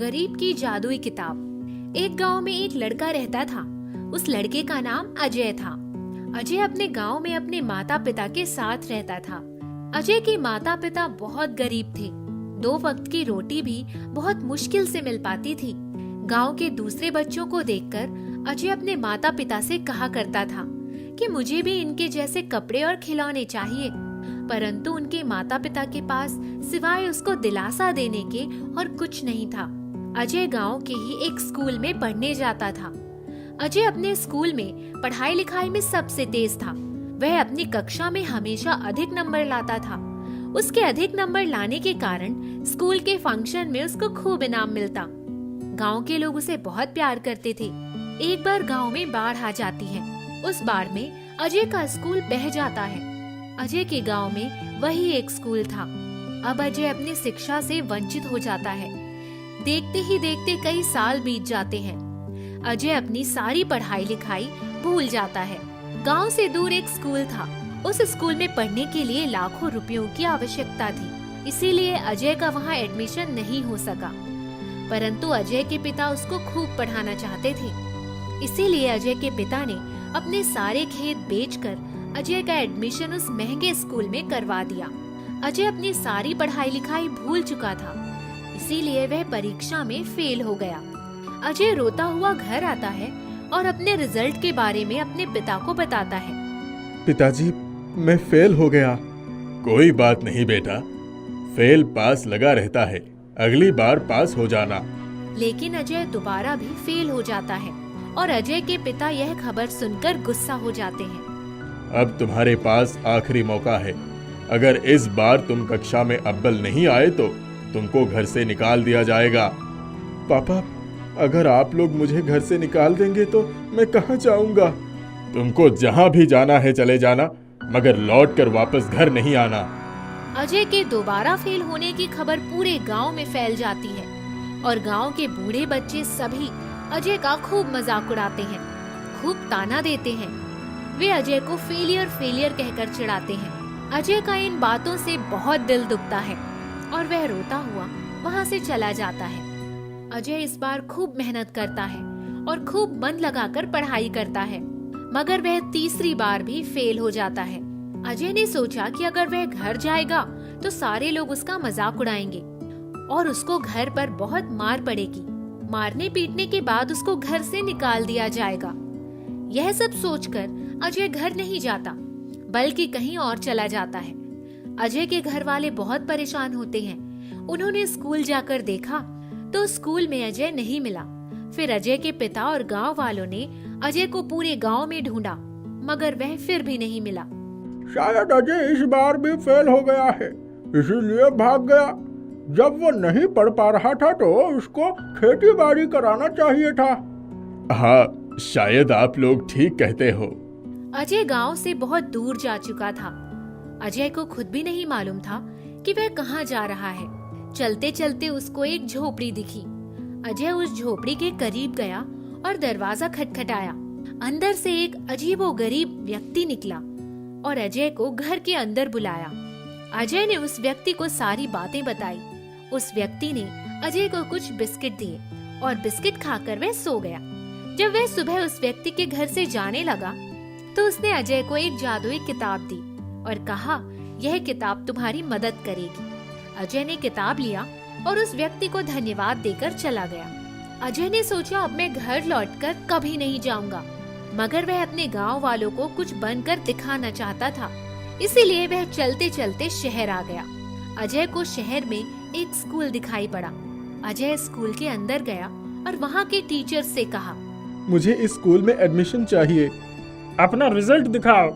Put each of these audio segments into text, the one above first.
गरीब की जादुई किताब। एक गांव में एक लड़का रहता था। उस लड़के का नाम अजय था। अजय अपने गांव में अपने माता पिता के साथ रहता था। अजय के माता पिता बहुत गरीब थे। 2 वक्त की रोटी भी बहुत मुश्किल से मिल पाती थी। गांव के दूसरे बच्चों को देखकर अजय अपने माता पिता से कहा करता था कि मुझे भी इनके जैसे कपड़े और खिलौने चाहिए, परंतु उनके माता पिता के पास सिवाय उसको दिलासा देने के और कुछ नहीं था। अजय गांव के ही एक स्कूल में पढ़ने जाता था। अजय अपने स्कूल में पढ़ाई लिखाई में सबसे तेज था। वह अपनी कक्षा में हमेशा अधिक नंबर लाता था। उसके अधिक नंबर लाने के कारण स्कूल के फंक्शन में उसको खूब इनाम मिलता। गांव के लोग उसे बहुत प्यार करते थे। एक बार गांव में बाढ़ आ जाती है। उस बाढ़ में अजय का स्कूल बह जाता है। अजय के गांव में वही एक स्कूल था। अब अजय अपनी शिक्षा से वंचित हो जाता है। देखते ही देखते कई साल बीत जाते हैं। अजय अपनी सारी पढ़ाई लिखाई भूल जाता है। गांव से दूर एक स्कूल था। उस स्कूल में पढ़ने के लिए लाखों रुपयों की आवश्यकता थी, इसीलिए अजय का वहां एडमिशन नहीं हो सका। परंतु अजय के पिता उसको खूब पढ़ाना चाहते थे, इसीलिए अजय के पिता ने अपने सारे खेत बेचकर अजय का एडमिशन उस महंगे स्कूल में करवा दिया। अजय अपनी सारी पढ़ाई लिखाई भूल चुका था, इसीलिए वह परीक्षा में फेल हो गया। अजय रोता हुआ घर आता है और अपने रिजल्ट के बारे में अपने पिता को बताता है। पिताजी, मैं फेल हो गया। कोई बात नहीं बेटा, फेल पास लगा रहता है, अगली बार पास हो जाना। लेकिन अजय दोबारा भी फेल हो जाता है और अजय के पिता यह खबर सुनकर गुस्सा हो जाते हैं। अब तुम्हारे पास आखिरी मौका है। अगर इस बार तुम कक्षा में अव्वल नहीं आए तो तुमको घर से निकाल दिया जाएगा। पापा, अगर आप लोग मुझे घर से निकाल देंगे तो मैं कहाँ जाऊंगा? तुमको जहाँ भी जाना है चले जाना, मगर लौट कर वापस घर नहीं आना। अजय के दोबारा फेल होने की खबर पूरे गांव में फैल जाती है और गांव के बूढ़े बच्चे सभी अजय का खूब मजाक उड़ाते हैं, खूब ताना देते हैं। वे अजय को फेलियर कहकर चिढ़ाते हैं। अजय का इन बातों से बहुत दिल दुखता है और वह रोता हुआ वहाँ से चला जाता है। अजय इस बार खूब मेहनत करता है और खूब मन लगाकर पढ़ाई करता है, मगर वह तीसरी बार भी फेल हो जाता है। अजय ने सोचा कि अगर वह घर जाएगा तो सारे लोग उसका मजाक उड़ाएंगे और उसको घर पर बहुत मार पड़ेगी। मारने पीटने के बाद उसको घर से निकाल दिया जाएगा। यह सब सोचकर अजय घर नहीं जाता, बल्कि कहीं और चला जाता है। अजय के घर वाले बहुत परेशान होते हैं। उन्होंने स्कूल जाकर देखा तो स्कूल में अजय नहीं मिला। फिर अजय के पिता और गांव वालों ने अजय को पूरे गांव में ढूंढा, मगर वह फिर भी नहीं मिला। शायद अजय इस बार भी फेल हो गया है, इसीलिए भाग गया। जब वो नहीं पढ़ पा रहा था तो उसको खेती बाड़ी कराना चाहिए था। हाँ, शायद आप लोग ठीक कहते हो। अजय गांव से बहुत दूर जा चुका था। अजय को खुद भी नहीं मालूम था कि वह कहाँ जा रहा है। चलते चलते उसको एक झोपड़ी दिखी। अजय उस झोपड़ी के करीब गया और दरवाजा खटखटाया। अंदर से एक अजीबोगरीब व्यक्ति निकला और अजय को घर के अंदर बुलाया। अजय ने उस व्यक्ति को सारी बातें बताई। उस व्यक्ति ने अजय को कुछ बिस्किट दिए और बिस्किट खाकर वह सो गया। जब वह सुबह उस व्यक्ति के घर से जाने लगा तो उसने अजय को एक जादुई किताब दी और कहा, यह किताब तुम्हारी मदद करेगी। अजय ने किताब लिया और उस व्यक्ति को धन्यवाद देकर चला गया। अजय ने सोचा, अब मैं घर लौटकर कभी नहीं जाऊंगा, मगर वह अपने गांव वालों को कुछ बनकर दिखाना चाहता था, इसीलिए वह चलते चलते शहर आ गया। अजय को शहर में एक स्कूल दिखाई पड़ा। अजय स्कूल के अंदर गया और वहाँ के टीचर से कहा, मुझे इस स्कूल में एडमिशन चाहिए। अपना रिजल्ट दिखाओ।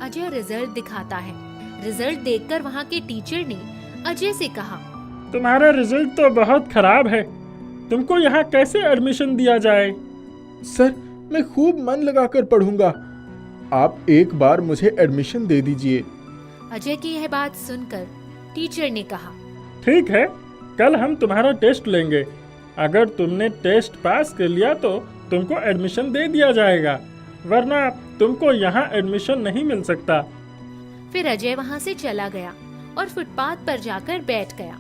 अजय रिजल्ट दिखाता है। रिजल्ट देखकर वहाँ के टीचर ने अजय से कहा, तुम्हारा रिजल्ट तो बहुत खराब है, तुमको यहाँ कैसे एडमिशन दिया जाए? सर, मैं खूब मन लगाकर पढ़ूंगा, आप एक बार मुझे एडमिशन दे दीजिए। अजय की यह बात सुनकर टीचर ने कहा, ठीक है, कल हम तुम्हारा टेस्ट लेंगे। अगर तुमने टेस्ट पास कर लिया तो तुमको एडमिशन दे दिया जाएगा, वरना तुमको यहाँ एडमिशन नहीं मिल सकता। फिर अजय वहाँ से चला गया और फुटपाथ पर जाकर बैठ गया।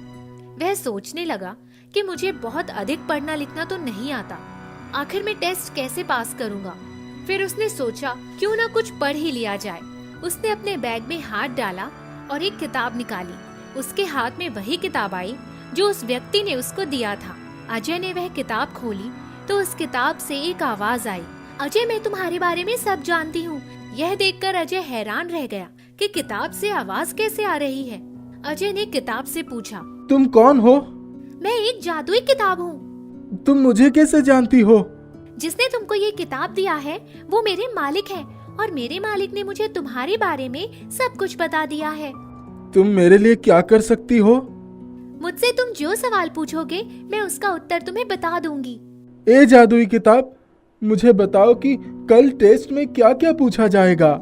वह सोचने लगा कि मुझे बहुत अधिक पढ़ना लिखना तो नहीं आता, आखिर मैं टेस्ट कैसे पास करूंगा। फिर उसने सोचा क्यों ना कुछ पढ़ ही लिया जाए। उसने अपने बैग में हाथ डाला और एक किताब निकाली। उसके हाथ में वही किताब आई जो उस व्यक्ति ने उसको दिया था। अजय ने वह किताब खोली तो उस किताब से एक आवाज आई, अजय मैं तुम्हारे बारे में सब जानती हूँ। यह देखकर अजय हैरान रह गया कि किताब से आवाज कैसे आ रही है। अजय ने किताब से पूछा, तुम कौन हो? मैं एक जादुई किताब हूँ। तुम मुझे कैसे जानती हो? जिसने तुमको ये किताब दिया है वो मेरे मालिक है और मेरे मालिक ने मुझे तुम्हारे बारे में सब कुछ बता दिया है। तुम मेरे लिए क्या कर सकती हो? मुझसे तुम जो सवाल पूछोगे मैं उसका उत्तर तुम्हें बता दूंगी। ए जादुई किताब, मुझे बताओ कि कल टेस्ट में क्या क्या पूछा जाएगा।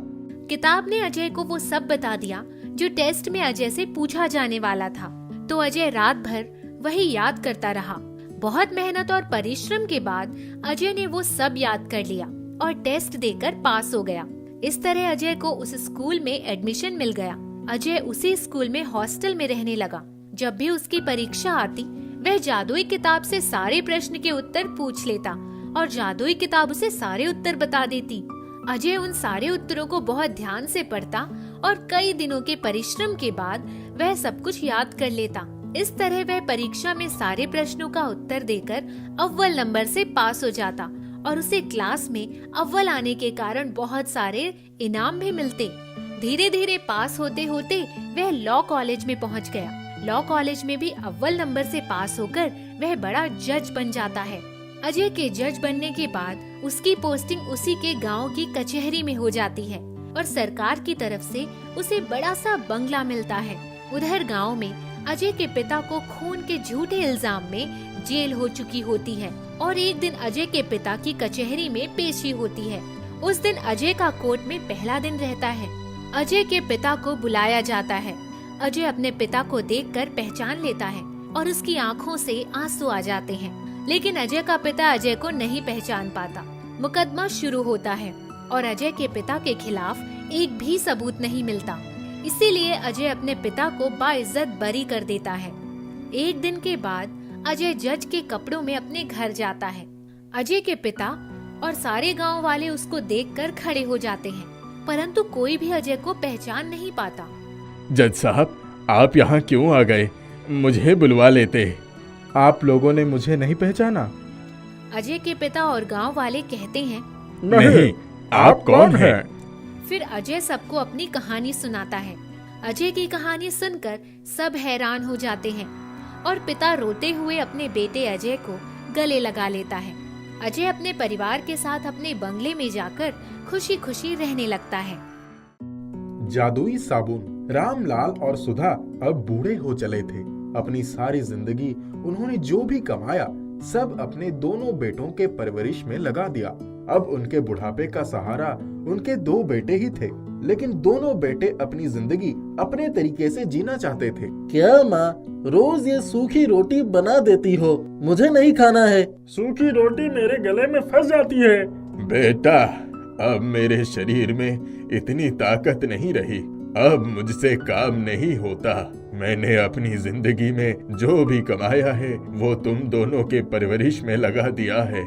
किताब ने अजय को वो सब बता दिया जो टेस्ट में अजय से पूछा जाने वाला था। तो अजय रात भर वही याद करता रहा। बहुत मेहनत और परिश्रम के बाद अजय ने वो सब याद कर लिया और टेस्ट देकर पास हो गया। इस तरह अजय को उस स्कूल में एडमिशन मिल गया। अजय उसी स्कूल में हॉस्टल में रहने लगा। जब भी उसकी परीक्षा आती वह जादुई किताब से सारे प्रश्न के उत्तर पूछ लेता और जादुई किताब उसे सारे उत्तर बता देती। अजय उन सारे उत्तरों को बहुत ध्यान से पढ़ता और कई दिनों के परिश्रम के बाद वह सब कुछ याद कर लेता। इस तरह वह परीक्षा में सारे प्रश्नों का उत्तर देकर अव्वल नंबर से पास हो जाता और उसे क्लास में अव्वल आने के कारण बहुत सारे इनाम भी मिलते। धीरे धीरे पास होते होते वह लॉ कॉलेज में पहुंच गया। लॉ कॉलेज में भी अव्वल नंबर से पास होकर वह बड़ा जज बन जाता है। अजय के जज बनने के बाद उसकी पोस्टिंग उसी के गांव की कचहरी में हो जाती है और सरकार की तरफ से उसे बड़ा सा बंगला मिलता है। उधर गांव में अजय के पिता को खून के झूठे इल्जाम में जेल हो चुकी होती है और एक दिन अजय के पिता की कचहरी में पेशी होती है। उस दिन अजय का कोर्ट में पहला दिन रहता है। अजय के पिता को बुलाया जाता है। अजय अपने पिता को देखकर पहचान लेता है और उसकी आंखों से आंसू आ जाते हैं, लेकिन अजय का पिता अजय को नहीं पहचान पाता। मुकदमा शुरू होता है और अजय के पिता के खिलाफ एक भी सबूत नहीं मिलता। इसीलिए अजय अपने पिता को बाइज्जत बरी कर देता है। एक दिन के बाद अजय जज के कपड़ों में अपने घर जाता है। अजय के पिता और सारे गांव वाले उसको देखकर खड़े हो जाते हैं, परंतु कोई भी अजय को पहचान नहीं पाता। जज साहब, आप यहाँ क्यों आ गए? मुझे बुलवा लेते। आप लोगों ने मुझे नहीं पहचाना? अजय के पिता और गांव वाले कहते हैं, नहीं, आप कौन हैं? फिर अजय सबको अपनी कहानी सुनाता है। अजय की कहानी सुनकर सब हैरान हो जाते हैं और पिता रोते हुए अपने बेटे अजय को गले लगा लेता है। अजय अपने परिवार के साथ अपने बंगले में जाकर खुशी खुशी रहने लगता है। जादुई साबुन। रामलाल और सुधा अब बूढ़े हो चले थे। अपनी सारी जिंदगी उन्होंने जो भी कमाया सब अपने दोनों बेटों के परवरिश में लगा दिया। अब उनके बुढ़ापे का सहारा उनके दो बेटे ही थे, लेकिन दोनों बेटे अपनी जिंदगी अपने तरीके से जीना चाहते थे। क्या माँ, रोज ये सूखी रोटी बना देती हो? मुझे नहीं खाना है। सूखी रोटी मेरे गले में फंस जाती है। बेटा, अब मेरे शरीर में इतनी ताकत नहीं रही। अब मुझसे काम नहीं होता। मैंने अपनी जिंदगी में जो भी कमाया है वो तुम दोनों के परवरिश में लगा दिया है।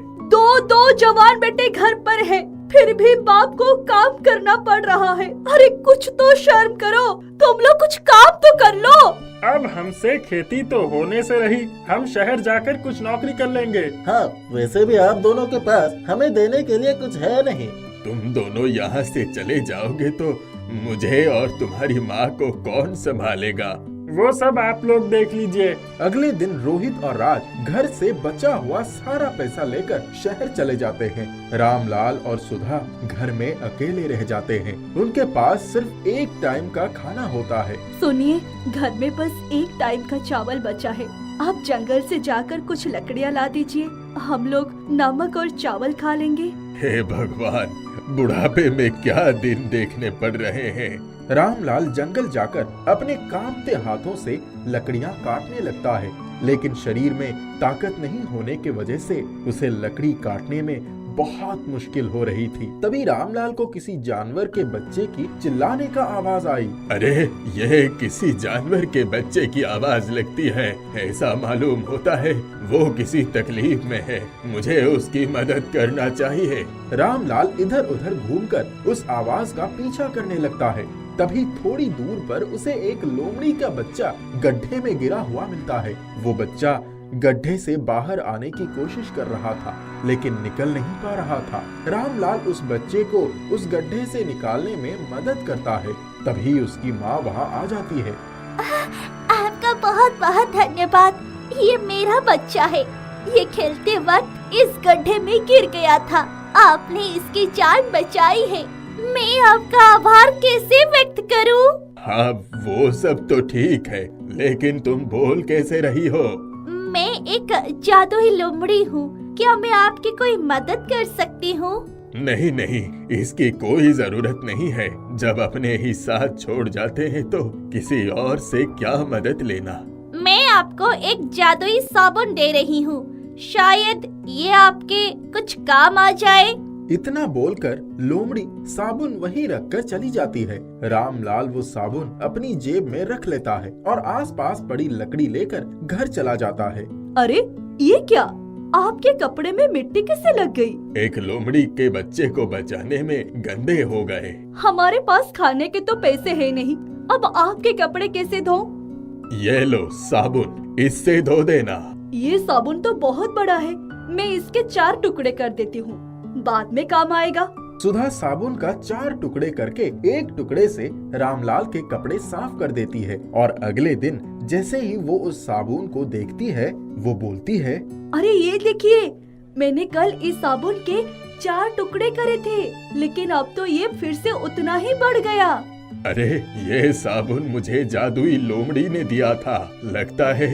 दो जवान बेटे घर पर है, फिर भी बाप को काम करना पड़ रहा है। अरे कुछ तो शर्म करो, तुम लोग कुछ काम तो कर लो। अब हमसे खेती तो होने से रही, हम शहर जाकर कुछ नौकरी कर लेंगे। हाँ, वैसे भी आप दोनों के पास हमें देने के लिए कुछ है नहीं। तुम दोनों यहाँ से चले जाओगे तो मुझे और तुम्हारी माँ को कौन संभालेगा? वो सब आप लोग देख लीजिए। अगले दिन रोहित और राज घर से बचा हुआ सारा पैसा लेकर शहर चले जाते हैं। रामलाल और सुधा घर में अकेले रह जाते हैं। उनके पास सिर्फ एक टाइम का खाना होता है। सुनिए, घर में बस एक टाइम का चावल बचा है। आप जंगल से जाकर कुछ लकड़ियाँ ला दीजिए, हम लोग नमक और चावल खा लेंगे। हे भगवान, बुढ़ापे में क्या दिन देखने पड़ रहे हैं। रामलाल जंगल जाकर अपने कांपते हाथों से लकड़ियां काटने लगता है, लेकिन शरीर में ताकत नहीं होने के वजह से उसे लकड़ी काटने में बहुत मुश्किल हो रही थी। तभी रामलाल को किसी जानवर के बच्चे की चिल्लाने का आवाज आई। अरे यह किसी जानवर के बच्चे की आवाज लगती है। ऐसा मालूम होता है वो किसी तकलीफ में है, मुझे उसकी मदद करना चाहिए। रामलाल इधर उधर घूमकर उस आवाज का पीछा करने लगता है। तभी थोड़ी दूर पर उसे एक लोमड़ी का बच्चा गड्ढे में गिरा हुआ मिलता है। वो बच्चा गड्ढे से बाहर आने की कोशिश कर रहा था, लेकिन निकल नहीं पा रहा था। रामलाल उस बच्चे को उस गड्ढे से निकालने में मदद करता है। तभी उसकी माँ वहाँ आ जाती है। आपका बहुत बहुत धन्यवाद। ये मेरा बच्चा है। ये खेलते वक्त इस गड्ढे में गिर गया था। आपने इसकी जान बचाई है। मैं आपका आभार कैसे व्यक्त करूं? हाँ वो सब तो ठीक है, लेकिन तुम बोल कैसे रही हो? मैं एक जादुई लोमड़ी हूँ। क्या मैं आपकी कोई मदद कर सकती हूँ? नहीं नहीं, इसकी कोई जरूरत नहीं है। जब अपने ही साथ छोड़ जाते हैं तो किसी और से क्या मदद लेना। मैं आपको एक जादुई साबुन दे रही हूँ। शायद ये आपके कुछ काम आ जाए। इतना बोलकर लोमड़ी साबुन वहीं रखकर चली जाती है। रामलाल वो साबुन अपनी जेब में रख लेता है और आसपास पड़ी लकड़ी लेकर घर चला जाता है। अरे ये क्या? आपके कपड़े में मिट्टी कैसे लग गई? एक लोमड़ी के बच्चे को बचाने में गंदे हो गए। हमारे पास खाने के तो पैसे है नहीं, अब आपके कपड़े कैसे धो? ये लो साबुन, इससे धो देना। ये साबुन तो बहुत बड़ा है। मैं इसके 4 टुकड़े कर देती हूँ, बाद में काम आएगा। सुधा साबुन का 4 टुकड़े करके एक टुकड़े से रामलाल के कपड़े साफ कर देती है। और अगले दिन जैसे ही वो उस साबुन को देखती है, वो बोलती है, अरे ये देखिए, मैंने कल इस साबुन के 4 टुकड़े करे थे, लेकिन अब तो ये फिर से उतना ही बढ़ गया। अरे ये साबुन मुझे जादुई लोमड़ी ने दिया था। लगता है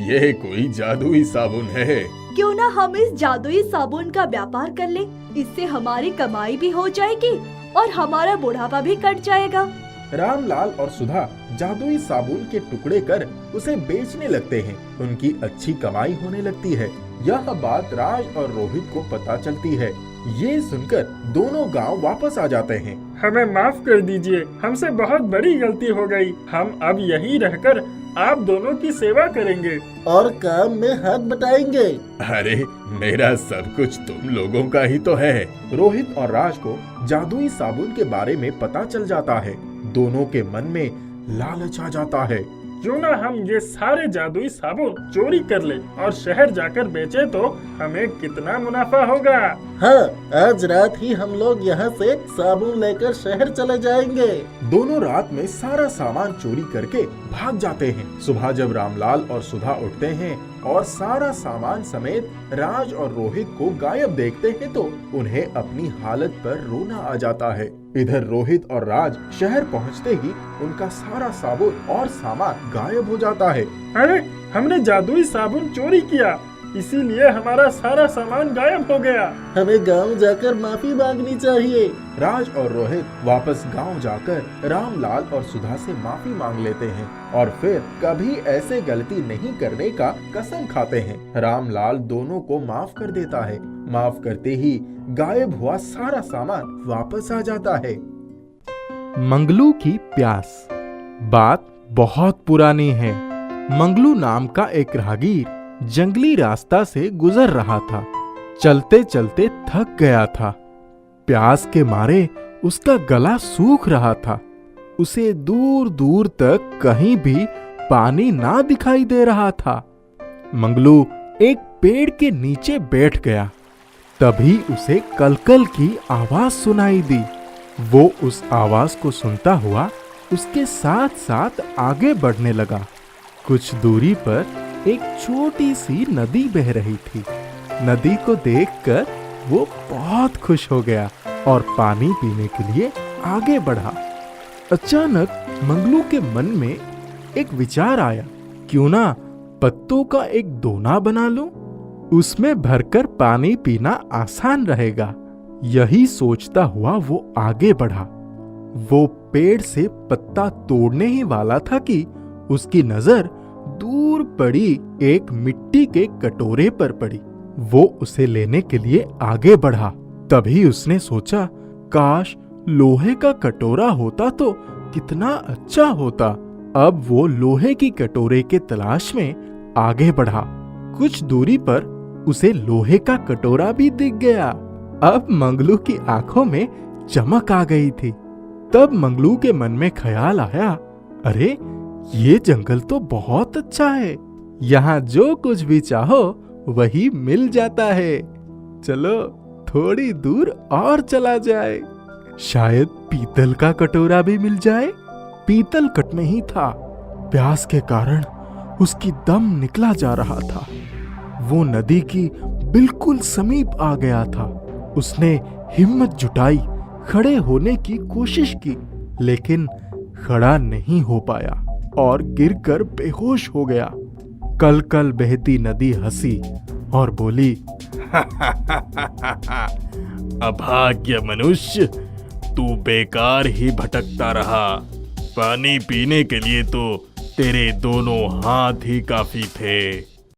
ये कोई जादुई साबुन है। क्यों ना हम इस जादुई साबुन का व्यापार कर ले। इससे हमारी कमाई भी हो जाएगी और हमारा बुढ़ापा भी कट जाएगा। रामलाल और सुधा जादुई साबुन के टुकड़े कर उसे बेचने लगते हैं। उनकी अच्छी कमाई होने लगती है। यह बात राज और रोहित को पता चलती है। ये सुनकर दोनों गांव वापस आ जाते हैं। हमें माफ कर दीजिए, हमसे बहुत बड़ी गलती हो गई। हम अब यहीं रहकर आप दोनों की सेवा करेंगे और काम में हाथ बटाएंगे। अरे मेरा सब कुछ तुम लोगों का ही तो है। रोहित और राज को जादुई साबुन के बारे में पता चल जाता है। दोनों के मन में लालच आ जाता है। क्यों ना हम ये सारे जादुई साबुन चोरी कर ले और शहर जाकर बेचे तो हमें कितना मुनाफा होगा। हाँ, आज रात ही हम लोग यहाँ से साबुन लेकर शहर चले जाएंगे। दोनों रात में सारा सामान चोरी करके भाग जाते हैं। सुबह जब रामलाल और सुधा उठते हैं और सारा सामान समेत राज और रोहित को गायब देखते हैं तो उन्हें अपनी हालत पर रोना आ जाता है। इधर रोहित और राज शहर पहुंचते ही उनका सारा साबुन और सामान गायब हो जाता है। अरे हमने जादुई साबुन चोरी किया, इसीलिए हमारा सारा सामान गायब हो गया। हमें गांव जाकर माफी मांगनी चाहिए। राज और रोहित वापस गांव जाकर रामलाल और सुधा से माफी मांग लेते हैं और फिर कभी ऐसे गलती नहीं करने का कसम खाते हैं। रामलाल दोनों को माफ कर देता है। माफ करते ही गायब हुआ सारा सामान वापस आ जाता है। मंगलू की प्यास। बात बहुत पुरानी है। मंगलू नाम का एक राहगीर जंगली रास्ता से गुजर रहा था। चलते चलते थक गया था। प्यास के मारे उसका गला सूख रहा था। उसे दूर दूर तक कहीं भी पानी ना दिखाई दे रहा था। मंगलू एक पेड़ के नीचे बैठ गया। तभी उसे कलकल की आवाज सुनाई दी। वो उस आवाज को सुनता हुआ उसके साथ साथ आगे बढ़ने लगा। कुछ दूरी पर एक छोटी सी नदी बह रही थी। नदी को देखकर वो बहुत खुश हो गया और पानी पीने के लिए आगे बढ़ा। अचानक मंगलू के मन में एक विचार आया, क्यों ना पत्तों का एक दोना बना लूं? उसमें भरकर पानी पीना आसान रहेगा। यही सोचता हुआ वो आगे बढ़ा। वो पेड़ से पत्ता तोड़ने ही वाला था कि उसकी नजर दूर पड़ी एक मिट्टी के कटोरे पर पड़ी। वो उसे लेने के लिए आगे बढ़ा। तभी उसने सोचा, काश लोहे का कटोरा होता तो कितना अच्छा होता। अब वो लोहे की कटोरे के तलाश में आगे बढ़ा। कुछ दूरी पर उसे लोहे का कटोरा भी दिख गया। अब मंगलू की आंखों में चमक आ गई थी। तब मंगलू के मन में ख्याल आया, अरे ये जंगल तो बहुत अच्छा है, यहाँ जो कुछ भी चाहो वही मिल जाता है। चलो थोड़ी दूर और चला जाए, शायद पीतल का कटोरा भी मिल जाए। पीतल कट में ही था। प्यास के कारण उसकी दम निकला जा रहा था। वो नदी की बिल्कुल समीप आ गया था। उसने हिम्मत जुटाई, खड़े होने की कोशिश की, लेकिन खड़ा नहीं हो पाया और गिरकर बेहोश हो गया। कल कल बहती नदी हंसी और बोली, अभाग्य मनुष्य, तू बेकार ही भटकता रहा। पानी पीने के लिए तो तेरे दोनों हाथ ही काफी थे।